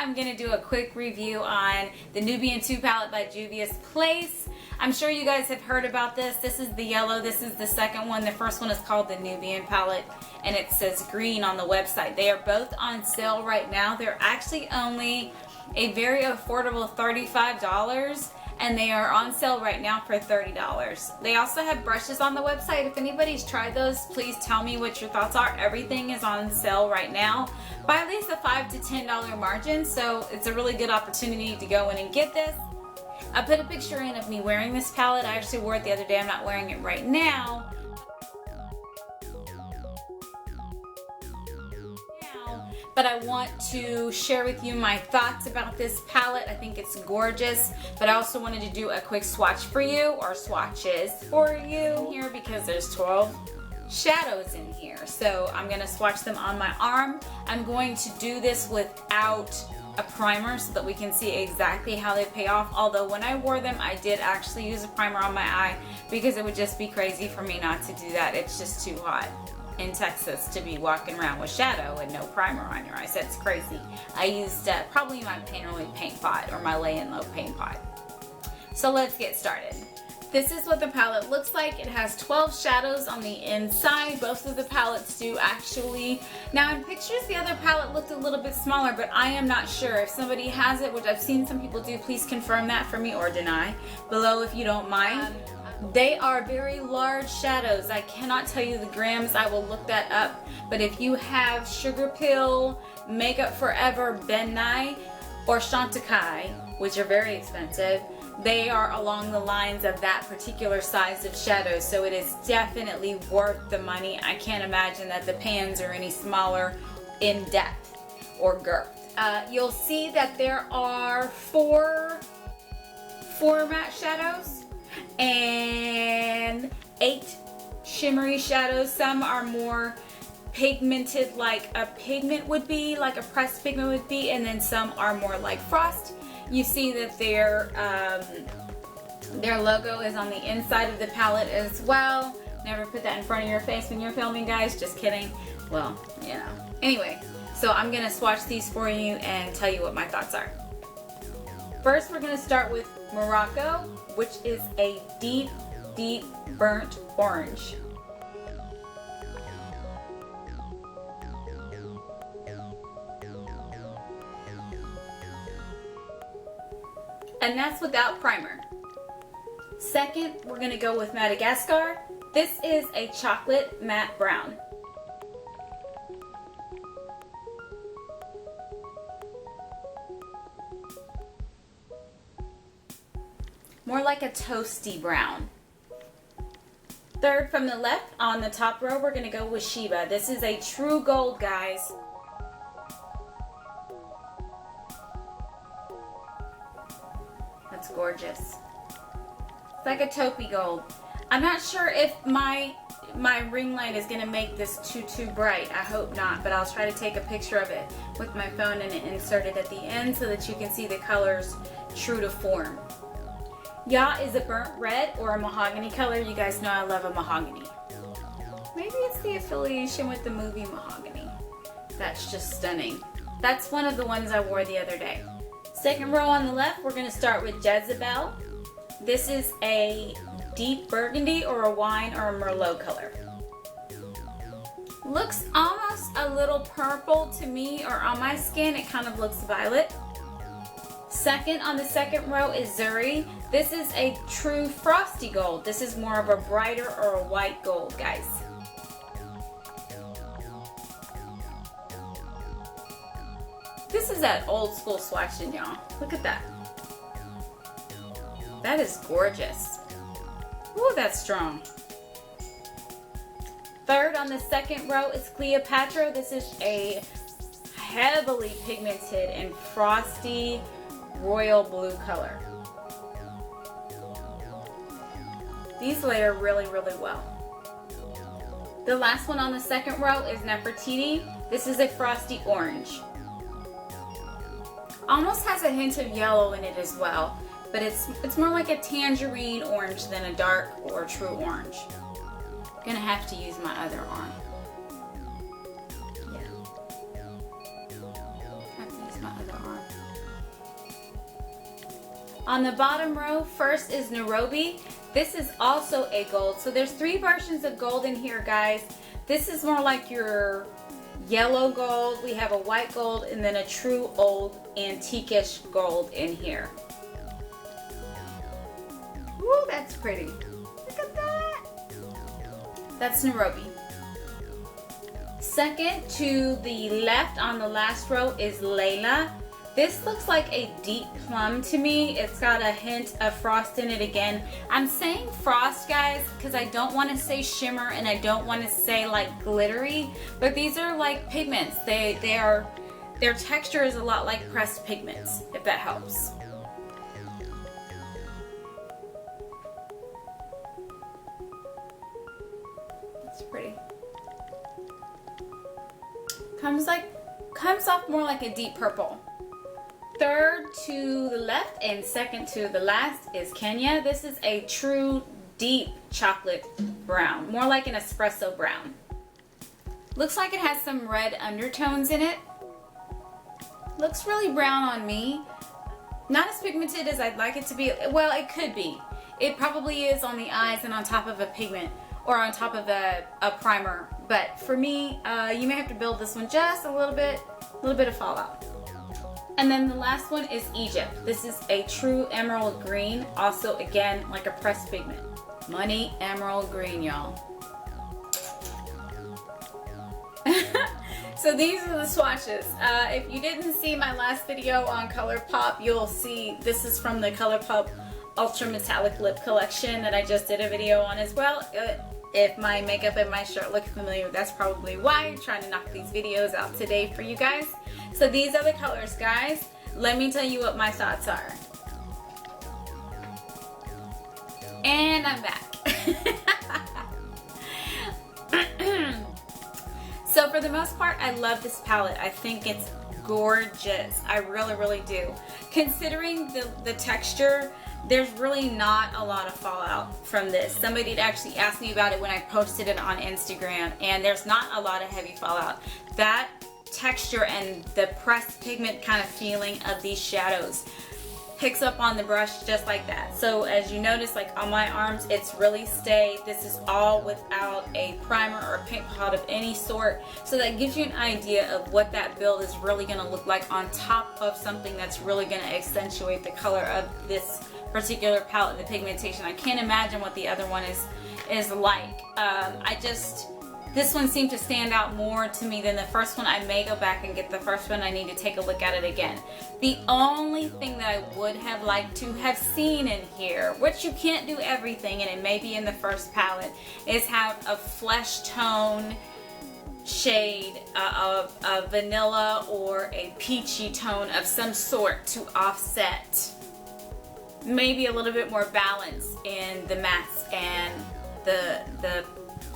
I'm going to do a quick review on the Nubian 2 palette by Juvia'S Place. I'm sure you guys have heard about this. This is the yellow. This is the second one. The first one is called the Nubian palette, and it says green on the website. They are both on sale right now. They're actually only a very affordable $35, and they are on sale right now for $30. They also have brushes on the website. If anybody's tried those, please tell me what your thoughts are. Everything is on sale right now by at least a $5 to $10 margin, so it's a really good opportunity to go in and get this. I put a picture in of me wearing this palette. I actually wore it the other day. I'm not wearing it right now. But I want to share with you my thoughts about this palette. I think it's gorgeous, but I also wanted to do a quick swatch for you, or swatches for you here, because there's 12 shadows in here. So I'm going to swatch them on my arm. I'm going to do this without a primer so that we can see exactly how they pay off. Although when I wore them, I did actually use a primer on my eye because it would just be crazy for me not to do that. It's just too hot in Texas to be walking around with shadow and no primer on your eyes. That's crazy. I used probably my Painterly paint pot, or my Lay and Low paint pot. So let's get started. This is what the palette looks like. It has 12 shadows on the inside. Both of the palettes do actually. Now in pictures, the other palette looked a little bit smaller, but I am not sure. If somebody has it, which I've seen some people do, please confirm that for me or deny below if you don't mind. They are very large shadows. I cannot tell you the grams. I will look that up. But if you have Sugar Pill, Makeup Forever, Ben Nye, or Chantecaille, which are very expensive, they are along the lines of that particular size of shadows. So it is definitely worth the money. I can't imagine that the pans are any smaller in depth or girth. You'll see that there are four matte shadows and 8 shimmery shadows. Some are more pigmented, like a pigment would be, like a pressed pigment would be, and then some are more like frost. You see that their logo is on the inside of the palette as well. Never put that in front of your face when you're filming, guys. Just kidding. Well, you know. Anyway, so I'm gonna swatch these for you and tell you what my thoughts are. First, we're gonna start with Morocco, which is a deep, deep burnt orange. And that's without primer. Second, we're gonna go with Madagascar. This is a chocolate matte brown. More like a toasty brown. Third from the left, on the top row, we're gonna go with Sheba. This is a true gold, guys. That's gorgeous. It's like a taupey gold. I'm not sure if my ring light is gonna make this too bright. I hope not, but I'll try to take a picture of it with my phone and insert it at the end so that you can see the colors true to form. Ya is a burnt red, or a mahogany color. You guys know I love a mahogany. Maybe it's the affiliation with the movie Mahogany. That's just stunning. That's one of the ones I wore the other day. Second row on the left, we're gonna start with Jezebel. This is a deep burgundy, or a wine, or a Merlot color. Looks almost a little purple to me, or on my skin it kind of looks violet. Second on the second row is Zuri. This is a true frosty gold. This is more of a brighter or a white gold, guys. This is that old school swatching, y'all. Look at that. That is gorgeous. Ooh, that's strong. Third on the second row is Cleopatra. This is a heavily pigmented and frosty royal blue color. These layer really, really well. The last one on the second row is Nefertiti. This is a frosty orange. Almost has a hint of yellow in it as well, but it's more like a tangerine orange than a dark or true orange. I'm gonna have to use my other arm. Yeah. I have to use my other arm. On the bottom row, first is Nairobi. This is also a gold. So there's 3 versions of gold in here, guys. This is more like your yellow gold. We have a white gold and then a true old antique-ish gold in here. Ooh, that's pretty. Look at that. That's Nairobi. Second to the left on the last row is Layla. This looks like a deep plum to me. It's got a hint of frost in it again. I'm saying frost, guys, because I don't want to say shimmer and I don't want to say like glittery, but these are like pigments. Their texture is a lot like pressed pigments, if that helps. That's pretty. Comes off more like a deep purple. Third to the left and second to the last is Kenya. This is a true deep chocolate brown, more like an espresso brown. Looks like it has some red undertones in it. Looks really brown on me. Not as pigmented as I'd like it to be. Well, it could be. It probably is on the eyes and on top of a pigment or on top of a primer. But for me, you may have to build this one just a little bit of fallout. And then the last one is Egypt. This is a true emerald green. Also, again, like a pressed pigment. Money emerald green, y'all. So these are the swatches. If you didn't see my last video on ColourPop, you'll see this is from the ColourPop Ultra Metallic Lip Collection that I just did a video on as well. If my makeup and my shirt look familiar, that's probably why. I'm trying to knock these videos out today for you guys. So these are the colors, guys. Let me tell you what my thoughts are. And I'm back. So for the most part, I love this palette. I think it's gorgeous. I really, really do. Considering the texture, there's really not a lot of fallout from this. Somebody had actually asked me about it when I posted it on Instagram, and there's not a lot of heavy fallout. That texture and the pressed pigment kind of feeling of these shadows picks up on the brush just like that. So as you notice, like on my arms, it's really stayed. This is all without a primer or a paint pot of any sort. So that gives you an idea of what that build is really going to look like on top of something that's really going to accentuate the color of this particular palette, the pigmentation. I can't imagine what the other one is like. This one seemed to stand out more to me than the first one. I may go back and get the first one. I need to take a look at it again. The only thing that I would have liked to have seen in here, which you can't do everything, and it may be in the first palette, is have a flesh tone shade of vanilla or a peachy tone of some sort to offset. Maybe a little bit more balance in the mattes and the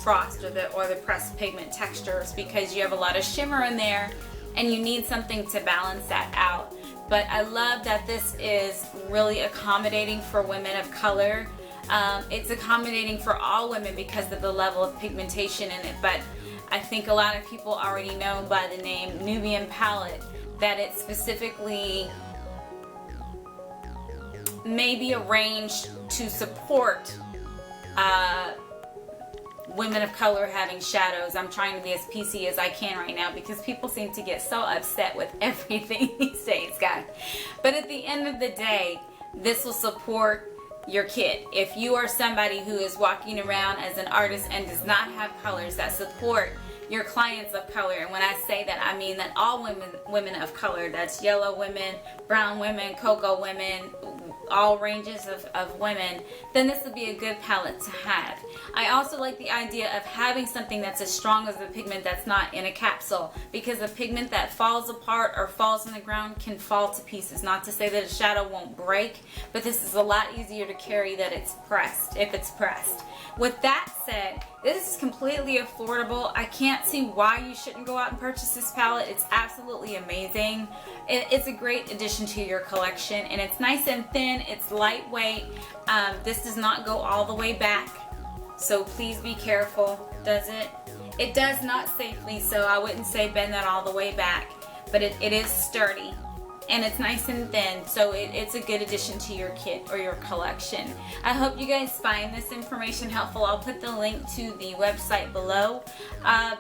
frost or the pressed pigment textures, because you have a lot of shimmer in there and you need something to balance that out. But I love that this is really accommodating for women of color. It's accommodating for all women because of the level of pigmentation in it, but I think a lot of people already know by the name Nubian palette that it's specifically maybe arranged to support women of color having shadows. I'm trying to be as PC as I can right now because people seem to get so upset with everything these days, guys. But at the end of the day, this will support your kit. If you are somebody who is walking around as an artist and does not have colors that support your clients of color, and when I say that, I mean that all women of color, that's yellow women, brown women, cocoa women, all ranges of women, then this would be a good palette to have. I also like the idea of having something that's as strong as the pigment that's not in a capsule, because the pigment that falls apart or falls on the ground can fall to pieces. Not to say that a shadow won't break, but this is a lot easier to carry that it's pressed, if it's pressed. With that said, this is completely affordable. I can't see why you shouldn't go out and purchase this palette. It's absolutely amazing. It's a great addition to your collection, and it's nice and thin. It's lightweight. This does not go all the way back, so please be careful. Does it? It does not safely, so I wouldn't say bend that all the way back, but it is sturdy. and it's nice and thin, so it's a good addition to your kit or your collection. I hope you guys find this information helpful. I'll put the link to the website below.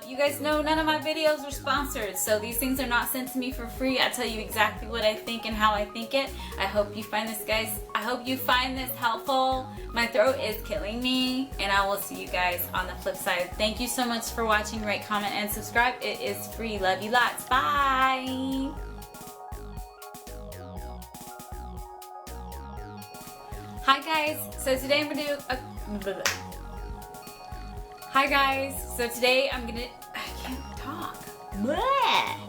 You guys know none of my videos are sponsored, so these things are not sent to me for free. I tell you exactly what I think and how I think it. I hope you find this, guys. I hope you find this helpful. My throat is killing me, and I will see you guys on the flip side. Thank you so much for watching. Rate, comment, and subscribe. It is free. Love you lots. Bye. Hi guys, so today I'm gonna do a Hi guys, so today I'm gonna I can't talk. Bleh.